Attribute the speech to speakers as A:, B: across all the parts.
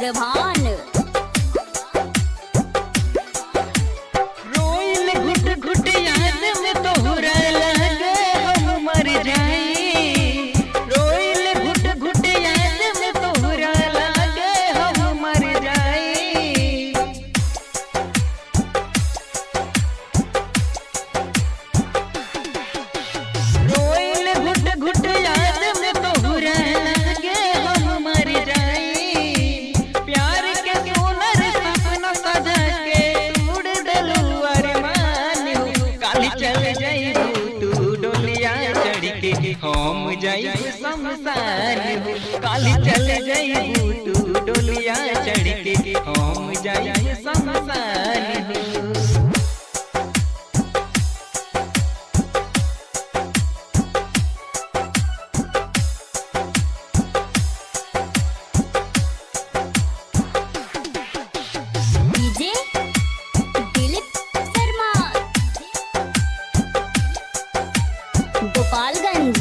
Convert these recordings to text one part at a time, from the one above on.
A: चंद्रभान।
B: रोइल घुट घुट याद में तोहरा लगे हम मर जाई। रोइल घुट घुट याद में तोहरा लगे हम मर जाई। रोइल घुट घुट याद में तोहरा लगे हम मर जाई। प्यार के सोनर सपना सजा के उड़ डलू अरमान। काली चल जाइबू तू डोलिया चढ़ के हम जाइब शमशान। काली चल जाइबू तू डोलिया चढ़ के हम जाइब शमशान।
A: डीजे दिलीप शर्मा, गोपालगंज।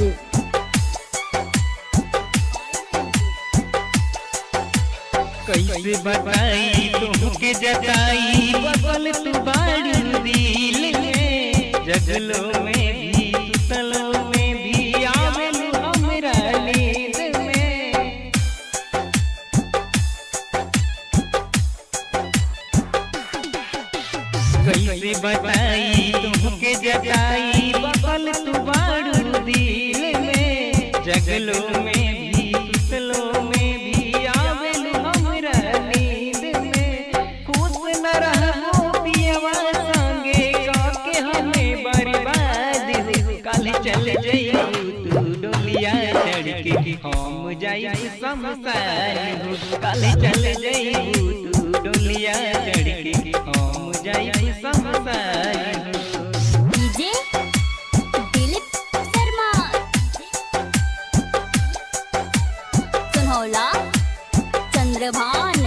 B: कैसे बताई तुमके जताई बबल तू बाड़ू दिल में। जगलो में भी सुतलो में भी आवेलू हमरा नींद में। कैसे बताई तुमके जताई बबल तू बाड़ू दिल में। जगलो में भी सुतलो में भी आवेलू हमरा नींद में। खुश न रहबो पियवा संगे काके हमें बर्बाद। काल चल जाइबू तू डोलिया चढ़ के हम जाइब शमशान। काल चल जाइबू तू डोलिया चढ़ के हम जाइब शमशान।
A: डीजे दिलीप शर्मा, सुनौला चंद्रभान।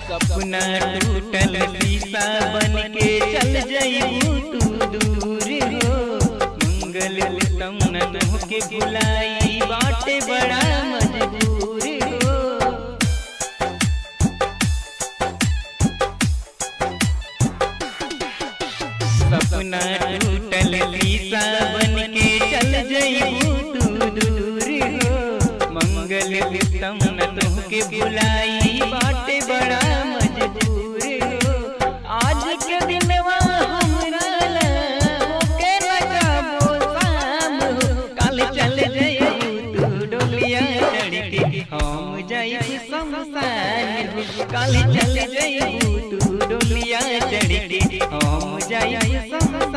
B: सपना टूटल शीशा बन के चल जाइबू तू दूर हो। मंगल उत्तम न तुमके बुलाई बाटे बड़ा मजबूर हो। सपना टूटल शीशा बन के चल जाइबू तू दूर हो। मंगल उत्तम न तुमके बुलाई बाटे बड़ा मजबूर हो। आज के दिनवा हमरा ला होके लगाबो शाम हो। काल चल जाइबू तू डोलिया चढ़ के हम जाइब शमशान। काल चल जाइबू तू डोलिया चढ़ के हम जाइब शमशान।